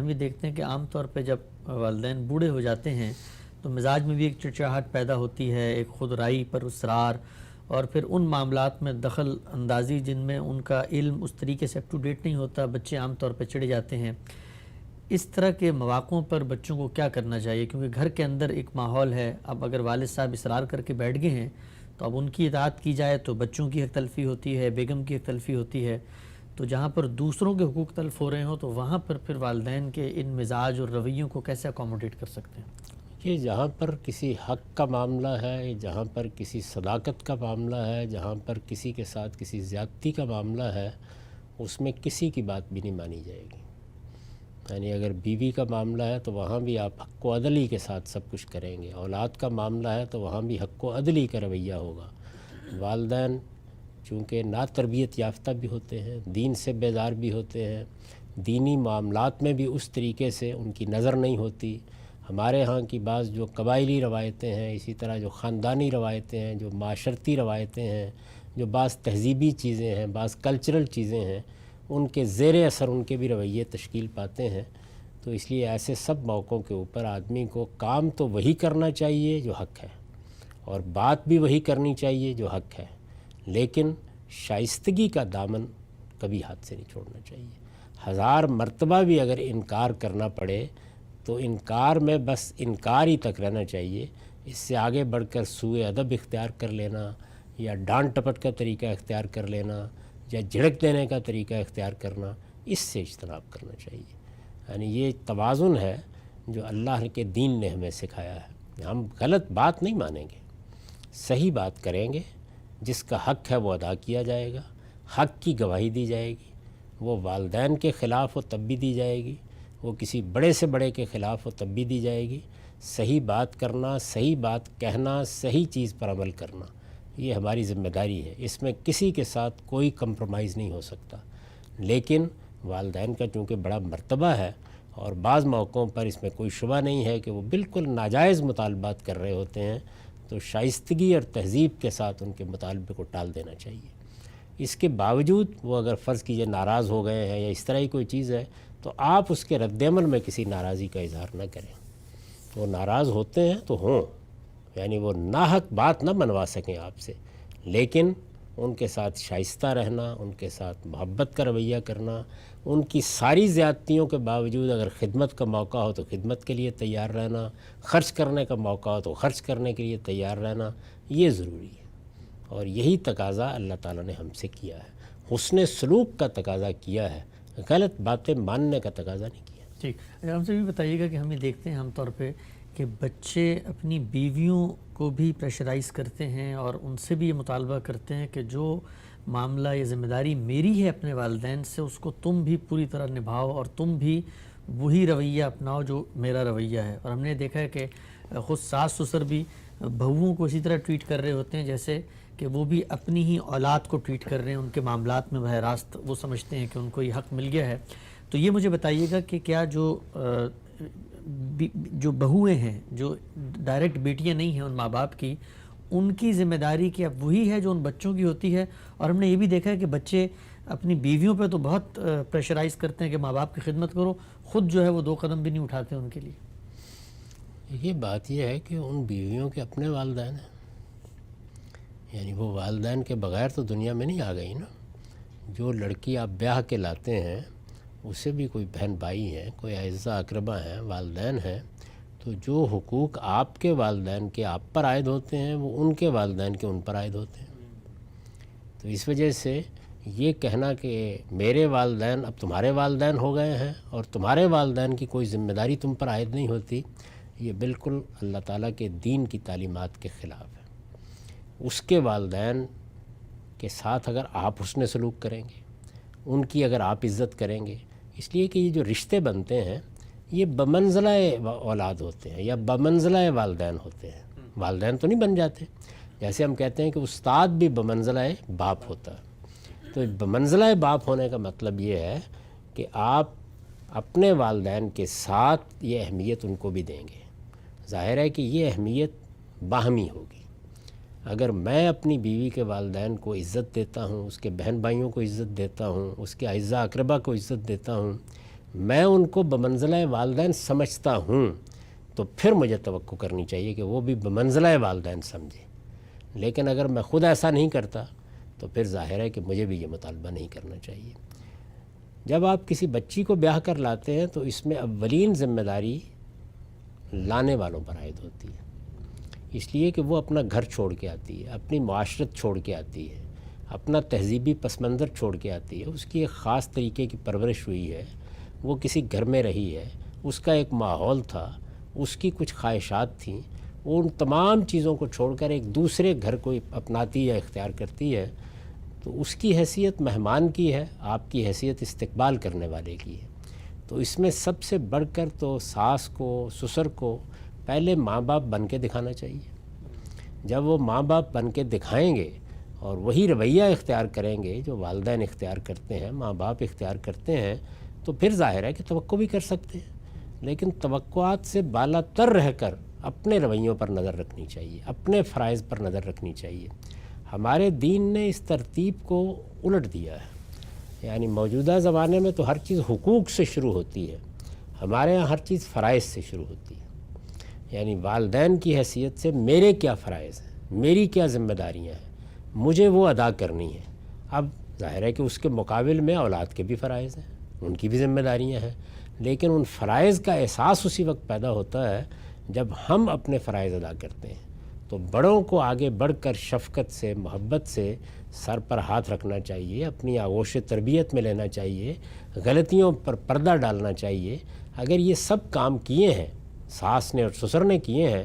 ہم یہ دیکھتے ہیں کہ عام طور پہ جب والدین بوڑھے ہو جاتے ہیں تو مزاج میں بھی ایک چڑچڑاہٹ پیدا ہوتی ہے، ایک خود رائے پر اصرار، اور پھر ان معاملات میں دخل اندازی جن میں ان کا علم اس طریقے سے اپ ٹو ڈیٹ نہیں ہوتا، بچے عام طور پہ چڑے جاتے ہیں۔ اس طرح کے مواقعوں پر بچوں کو کیا کرنا چاہیے؟ کیونکہ گھر کے اندر ایک ماحول ہے، اب اگر والد صاحب اصرار کر کے بیٹھ گئے ہیں تو اب ان کی اطاعت کی جائے تو بچوں کی حق تلفی ہوتی ہے، بیگم کی حق تلفی ہوتی ہے، تو جہاں پر دوسروں کے حقوق تلف ہو رہے ہوں تو وہاں پر پھر والدین کے ان مزاج اور رویوں کو کیسے اکوموڈیٹ کر سکتے ہیں؟ یہ جہاں پر کسی حق کا معاملہ ہے، جہاں پر کسی صداقت کا معاملہ ہے، جہاں پر کسی کے ساتھ کسی زیادتی کا معاملہ ہے، اس میں کسی کی بات بھی نہیں مانی جائے گی۔ یعنی اگر بیوی کا معاملہ ہے تو وہاں بھی آپ حق و عدلی کے ساتھ سب کچھ کریں گے، اولاد کا معاملہ ہے تو وہاں بھی حق و عدلی کا رویہ ہوگا۔ والدین چونکہ نا تربیت یافتہ بھی ہوتے ہیں، دین سے بیزار بھی ہوتے ہیں، دینی معاملات میں بھی اس طریقے سے ان کی نظر نہیں ہوتی۔ ہمارے ہاں کی بعض جو قبائلی روایتیں ہیں، اسی طرح جو خاندانی روایتیں ہیں، جو معاشرتی روایتیں ہیں، جو بعض تہذیبی چیزیں ہیں، بعض کلچرل چیزیں ہیں، ان کے زیر اثر ان کے بھی رویے تشکیل پاتے ہیں۔ تو اس لیے ایسے سب موقعوں کے اوپر آدمی کو کام تو وہی کرنا چاہیے جو حق ہے، اور بات بھی وہی کرنی چاہیے جو حق ہے، لیکن شائستگی کا دامن کبھی ہاتھ سے نہیں چھوڑنا چاہیے۔ 1000 مرتبہ بھی اگر انکار کرنا پڑے تو انکار میں بس انکار ہی تک رہنا چاہیے، اس سے آگے بڑھ کر سوء ادب اختیار کر لینا، یا ڈانٹ ٹپٹ کا طریقہ اختیار کر لینا، یا جھڑک دینے کا طریقہ اختیار کرنا، اس سے اجتناب کرنا چاہیے۔ یعنی یہ توازن ہے جو اللہ کے دین نے ہمیں سکھایا ہے۔ ہم غلط بات نہیں مانیں گے، صحیح بات کریں گے، جس کا حق ہے وہ ادا کیا جائے گا، حق کی گواہی دی جائے گی، وہ والدین کے خلاف ہو تب بھی دی جائے گی، وہ کسی بڑے سے بڑے کے خلاف ہو تب بھی دی جائے گی۔ صحیح بات کرنا، صحیح بات کہنا، صحیح چیز پر عمل کرنا، یہ ہماری ذمہ داری ہے، اس میں کسی کے ساتھ کوئی کمپرومائز نہیں ہو سکتا۔ لیکن والدین کا چونکہ بڑا مرتبہ ہے، اور بعض موقعوں پر اس میں کوئی شبہ نہیں ہے کہ وہ بالکل ناجائز مطالبات کر رہے ہوتے ہیں، تو شائستگی اور تہذیب کے ساتھ ان کے مطالبے کو ٹال دینا چاہیے۔ اس کے باوجود وہ اگر فرض کیجئے ناراض ہو گئے ہیں یا اس طرح کی کوئی چیز ہے، تو آپ اس کے رد عمل میں کسی ناراضی کا اظہار نہ کریں۔ وہ ناراض ہوتے ہیں تو ہوں، یعنی وہ ناحق بات نہ منوا سکیں آپ سے، لیکن ان کے ساتھ شائستہ رہنا، ان کے ساتھ محبت کا رویہ کرنا، ان کی ساری زیادتیوں کے باوجود اگر خدمت کا موقع ہو تو خدمت کے لیے تیار رہنا، خرچ کرنے کا موقع ہو تو خرچ کرنے کے لیے تیار رہنا، یہ ضروری ہے۔ اور یہی تقاضا اللہ تعالیٰ نے ہم سے کیا ہے، حسن سلوک کا تقاضا کیا ہے، غلط باتیں ماننے کا تقاضا نہیں کیا۔ ٹھیک، ہم سے بھی بتائیے گا کہ ہم یہ دیکھتے ہیں عام طور پہ کہ بچے اپنی بیویوں کو بھی پریشرائز کرتے ہیں اور ان سے بھی یہ مطالبہ کرتے ہیں کہ جو معاملہ یہ ذمہ داری میری ہے اپنے والدین سے، اس کو تم بھی پوری طرح نبھاؤ اور تم بھی وہی رویہ اپناؤ جو میرا رویہ ہے۔ اور ہم نے دیکھا ہے کہ خود ساس سسر بھی بہوؤں کو اسی طرح ٹریٹ کر رہے ہوتے ہیں جیسے کہ وہ بھی اپنی ہی اولاد کو ٹریٹ کر رہے ہیں، ان کے معاملات میں براہ راست وہ سمجھتے ہیں کہ ان کو یہ حق مل گیا ہے۔ تو یہ مجھے بتائیے گا کہ کیا جو بہویں ہیں، جو ڈائریکٹ بیٹیاں نہیں ہیں ان ماں باپ کی، ان کی ذمہ داری کیا وہی ہے جو ان بچوں کی ہوتی ہے؟ اور ہم نے یہ بھی دیکھا ہے کہ بچے اپنی بیویوں پہ تو بہت پریشرائز کرتے ہیں کہ ماں باپ کی خدمت کرو، خود جو ہے وہ 2 قدم بھی نہیں اٹھاتے ان کے لیے۔ یہ بات یہ ہے کہ ان بیویوں کے اپنے والدین ہیں، یعنی وہ والدین کے بغیر تو دنیا میں نہیں آ گئی نا۔ جو لڑکی آپ بیاہ کے لاتے ہیں اسے بھی کوئی بہن بھائی ہیں، کوئی اعزہ اقربا ہیں، والدین ہیں، تو جو حقوق آپ کے والدین کے آپ پر عائد ہوتے ہیں وہ ان کے والدین کے ان پر عائد ہوتے ہیں۔ تو اس وجہ سے یہ کہنا کہ میرے والدین اب تمہارے والدین ہو گئے ہیں اور تمہارے والدین کی کوئی ذمہ داری تم پر عائد نہیں ہوتی، یہ بالکل اللہ تعالیٰ کے دین کی تعلیمات کے خلاف ہے۔ اس کے والدین کے ساتھ اگر آپ حسن سلوک کریں گے، ان کی اگر آپ عزت کریں گے، اس لیے کہ یہ جو رشتے بنتے ہیں یہ بمنزلہ اولاد ہوتے ہیں یا بمنزلہ والدین ہوتے ہیں، والدین تو نہیں بن جاتے۔ جیسے ہم کہتے ہیں کہ استاد بھی بمنزلہ باپ ہوتا ہے، تو بمنزلہ باپ ہونے کا مطلب یہ ہے کہ آپ اپنے والدین کے ساتھ یہ اہمیت ان کو بھی دیں گے۔ ظاہر ہے کہ یہ اہمیت باہمی ہوگی۔ اگر میں اپنی بیوی کے والدین کو عزت دیتا ہوں، اس کے بہن بھائیوں کو عزت دیتا ہوں، اس کے اعزہ اقربا کو عزت دیتا ہوں، میں ان کو بمنزلہ والدین سمجھتا ہوں تو پھر مجھے توقع کرنی چاہیے کہ وہ بھی بمنزلہ والدین سمجھے. لیکن اگر میں خود ایسا نہیں کرتا تو پھر ظاہر ہے کہ مجھے بھی یہ مطالبہ نہیں کرنا چاہیے. جب آپ کسی بچی کو بیاہ کر لاتے ہیں تو اس میں اولین ذمہ داری لانے والوں پر عائد ہوتی ہے، اس لیے کہ وہ اپنا گھر چھوڑ کے آتی ہے، اپنی معاشرت چھوڑ کے آتی ہے، اپنا تہذیبی پس منظر چھوڑ کے آتی ہے. اس کی ایک خاص طریقے کی پرورش ہوئی ہے، وہ کسی گھر میں رہی ہے، اس کا ایک ماحول تھا، اس کی کچھ خواہشات تھیں، وہ ان تمام چیزوں کو چھوڑ کر ایک دوسرے گھر کو اپناتی یا اختیار کرتی ہے. تو اس کی حیثیت مہمان کی ہے، آپ کی حیثیت استقبال کرنے والے کی ہے. تو اس میں سب سے بڑھ کر تو ساس کو، سسر کو پہلے ماں باپ بن کے دکھانا چاہیے. جب وہ ماں باپ بن کے دکھائیں گے اور وہی رویہ اختیار کریں گے جو والدین اختیار کرتے ہیں، ماں باپ اختیار کرتے ہیں، تو پھر ظاہر ہے کہ توقع بھی کر سکتے ہیں. لیکن توقعات سے بالا تر رہ کر اپنے رویوں پر نظر رکھنی چاہیے، اپنے فرائض پر نظر رکھنی چاہیے. ہمارے دین نے اس ترتیب کو الٹ دیا ہے. یعنی موجودہ زمانے میں تو ہر چیز حقوق سے شروع ہوتی ہے، ہمارے یہاں ہر چیز فرائض سے شروع ہوتی ہے. یعنی والدین کی حیثیت سے میرے کیا فرائض ہیں، میری کیا ذمہ داریاں ہیں، مجھے وہ ادا کرنی ہیں. اب ظاہر ہے کہ اس کے مقابل میں اولاد کے بھی فرائض ہیں، ان کی بھی ذمہ داریاں ہیں. لیکن ان فرائض کا احساس اسی وقت پیدا ہوتا ہے جب ہم اپنے فرائض ادا کرتے ہیں. تو بڑوں کو آگے بڑھ کر شفقت سے، محبت سے سر پر ہاتھ رکھنا چاہیے، اپنی آغوش تربیت میں لینا چاہیے، غلطیوں پر پردہ ڈالنا چاہیے. اگر یہ سب کام کیے ہیں، ساس نے اور سسر نے کیے ہیں،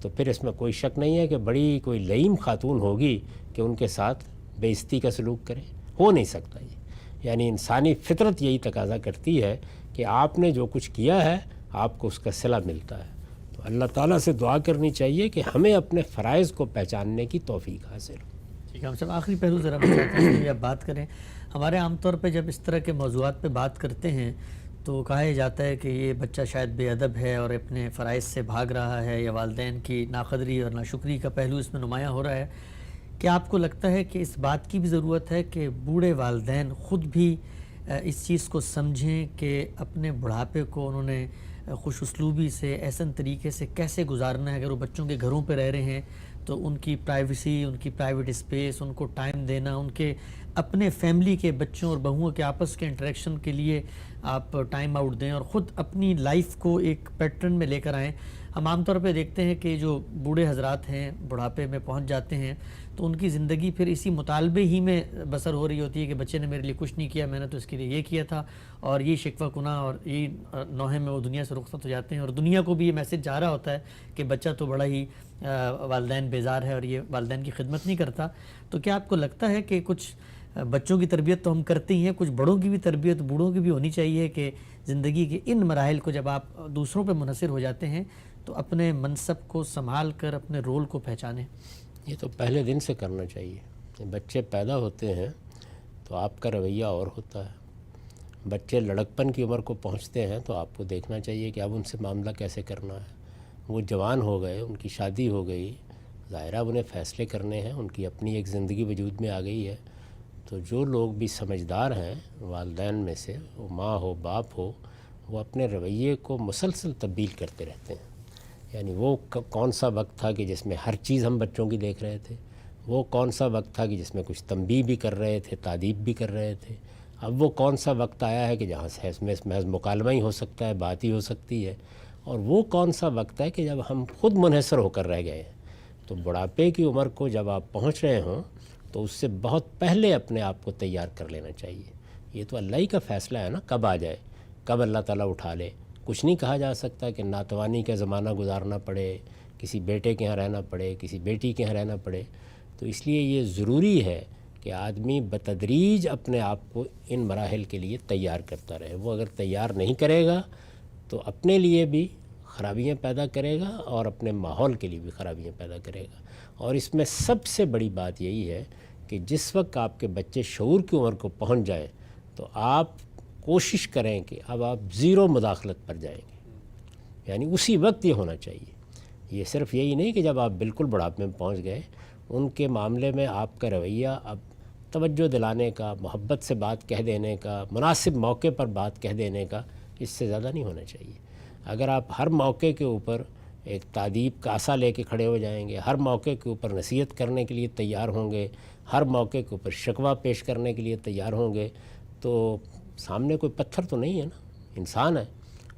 تو پھر اس میں کوئی شک نہیں ہے کہ بڑی کوئی لئیم خاتون ہوگی کہ ان کے ساتھ بے عزتی کا سلوک کرے. ہو نہیں سکتا یہ. یعنی انسانی فطرت یہی تقاضا کرتی ہے کہ آپ نے جو کچھ کیا ہے آپ کو اس کا صلہ ملتا ہے. تو اللہ تعالیٰ سے دعا کرنی چاہیے کہ ہمیں اپنے فرائض کو پہچاننے کی توفیق حاصل ہو. ٹھیک ہے. ہم سب آخری پہلو ذرا میں چاہتے ہیں کہ آپ بات کریں. ہمارے عام طور پہ جب اس طرح کے موضوعات پہ بات کرتے ہیں تو کہا جاتا ہے کہ یہ بچہ شاید بے ادب ہے اور اپنے فرائض سے بھاگ رہا ہے، یا والدین کی ناقدری اور ناشکری کا پہلو اس میں نمایاں ہو رہا ہے. کیا آپ کو لگتا ہے کہ اس بات کی بھی ضرورت ہے کہ بوڑھے والدین خود بھی اس چیز کو سمجھیں کہ اپنے بڑھاپے کو انہوں نے خوش اسلوبی سے، احسن طریقے سے کیسے گزارنا ہے؟ اگر وہ بچوں کے گھروں پہ رہ رہے ہیں تو ان کی پرائیویسی، ان کی پرائیویٹ اسپیس، ان کو ٹائم دینا، ان کے اپنے فیملی کے بچوں اور بہوؤں کے آپس کے انٹریکشن کے لیے آپ ٹائم آؤٹ دیں اور خود اپنی لائف کو ایک پیٹرن میں لے کر آئیں. ہم عام طور پہ دیکھتے ہیں کہ جو بوڑھے حضرات ہیں، بڑھاپے میں پہنچ جاتے ہیں تو ان کی زندگی پھر اسی مطالبے ہی میں بسر ہو رہی ہوتی ہے کہ بچے نے میرے لیے کچھ نہیں کیا، میں نے تو اس کے لیے یہ کیا تھا، اور یہ شکوہ کناہ اور یہ نوحے میں وہ دنیا سے رخصت ہو جاتے ہیں. اور دنیا کو بھی یہ میسج جا رہا ہوتا ہے کہ بچہ تو بڑا ہی والدین بیزار ہے اور یہ والدین کی خدمت نہیں کرتا. تو کیا آپ کو لگتا ہے کہ کچھ بچوں کی تربیت تو ہم کرتے ہی ہیں، کچھ بڑوں کی بھی تربیت، بوڑھوں کی بھی ہونی چاہیے کہ زندگی کے ان مراحل کو جب آپ دوسروں پہ منحصر ہو جاتے ہیں تو اپنے منصب کو سنبھال کر اپنے رول کو پہچانیں؟ یہ تو پہلے دن سے کرنا چاہیے. بچے پیدا ہوتے ہیں تو آپ کا رویہ اور ہوتا ہے. بچے لڑکپن کی عمر کو پہنچتے ہیں تو آپ کو دیکھنا چاہیے کہ اب ان سے معاملہ کیسے کرنا ہے. وہ جوان ہو گئے، ان کی شادی ہو گئی، ظاہرہ انہیں فیصلے کرنے ہیں، ان کی اپنی ایک زندگی وجود میں آ گئی ہے. تو جو لوگ بھی سمجھدار ہیں والدین میں سے، وہ ماں ہو، باپ ہو، وہ اپنے رویے کو مسلسل تبدیل کرتے رہتے ہیں. یعنی وہ کون سا وقت تھا کہ جس میں ہر چیز ہم بچوں کی دیکھ رہے تھے، وہ کون سا وقت تھا کہ جس میں کچھ تنبیہ بھی کر رہے تھے، تادیب بھی کر رہے تھے. اب وہ کون سا وقت آیا ہے کہ جہاں سے اس میں محض مکالمہ ہی ہو سکتا ہے، بات ہی ہو سکتی ہے. اور وہ کون سا وقت ہے کہ جب ہم خود منحصر ہو کر رہ گئے ہیں. تو بڑھاپے کی عمر کو جب آپ پہنچ رہے ہوں تو اس سے بہت پہلے اپنے آپ کو تیار کر لینا چاہیے. یہ تو اللہ ہی کا فیصلہ ہے نا، کب آ جائے، کب اللہ تعالیٰ اٹھا لے. کچھ نہیں کہا جا سکتا کہ ناتوانی کا زمانہ گزارنا پڑے، کسی بیٹے کے ہاں رہنا پڑے، کسی بیٹی کے ہاں رہنا پڑے. تو اس لیے یہ ضروری ہے کہ آدمی بتدریج اپنے آپ کو ان مراحل کے لیے تیار کرتا رہے. وہ اگر تیار نہیں کرے گا تو اپنے لیے بھی خرابیاں پیدا کرے گا اور اپنے ماحول کے لیے بھی خرابیاں پیدا کرے گا. اور اس میں سب سے بڑی بات یہی ہے کہ جس وقت آپ کے بچے شعور کی عمر کو پہنچ جائیں تو آپ کوشش کریں کہ اب آپ زیرو مداخلت پر جائیں گے. یعنی اسی وقت یہ ہونا چاہیے. یہ صرف یہی نہیں کہ جب آپ بالکل بڑھاپے میں پہنچ گئے، ان کے معاملے میں آپ کا رویہ اب توجہ دلانے کا، محبت سے بات کہہ دینے کا، مناسب موقع پر بات کہہ دینے کا اس سے زیادہ نہیں ہونا چاہیے۔ اگر آپ ہر موقع کے اوپر ایک تادیب کا عصا لے کے کھڑے ہو جائیں گے، ہر موقع کے اوپر نصیحت کرنے کے لیے تیار ہوں گے، ہر موقع کے اوپر شکوہ پیش کرنے کے لیے تیار ہوں گے، تو سامنے کوئی پتھر تو نہیں ہے نا، انسان ہے،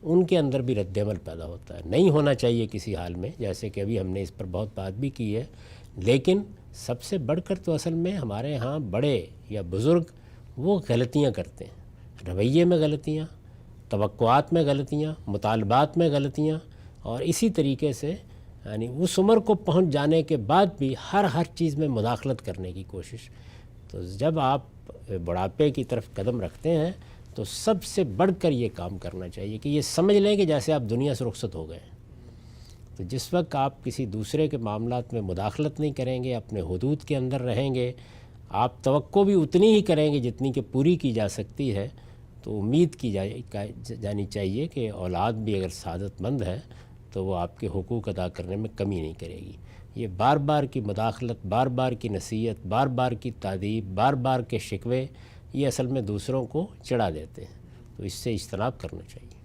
ان کے اندر بھی رد عمل پیدا ہوتا ہے۔ نہیں ہونا چاہیے کسی حال میں، جیسے کہ ابھی ہم نے اس پر بہت بات بھی کی ہے، لیکن سب سے بڑھ کر تو اصل میں ہمارے ہاں بڑے یا بزرگ وہ غلطیاں کرتے ہیں، رویے میں غلطیاں، توقعات میں غلطیاں، مطالبات میں غلطیاں، اور اسی طریقے سے یعنی اس عمر کو پہنچ جانے کے بعد بھی ہر چیز میں مداخلت کرنے کی کوشش۔ تو جب آپ بڑھاپے کی طرف قدم رکھتے ہیں تو سب سے بڑھ کر یہ کام کرنا چاہیے کہ یہ سمجھ لیں کہ جیسے آپ دنیا سے رخصت ہو گئے۔ تو جس وقت آپ کسی دوسرے کے معاملات میں مداخلت نہیں کریں گے، اپنے حدود کے اندر رہیں گے، آپ توقع بھی اتنی ہی کریں گے جتنی کہ پوری کی جا سکتی ہے، تو امید کی جانی چاہیے کہ اولاد بھی اگر سعادت مند ہے تو وہ آپ کے حقوق ادا کرنے میں کمی نہیں کرے گی۔ یہ بار بار کی مداخلت، بار بار کی نصیحت، بار بار کی تادیب، بار بار کے شکوے، یہ اصل میں دوسروں کو چڑھا دیتے ہیں، تو اس سے اجتناب کرنا چاہیے۔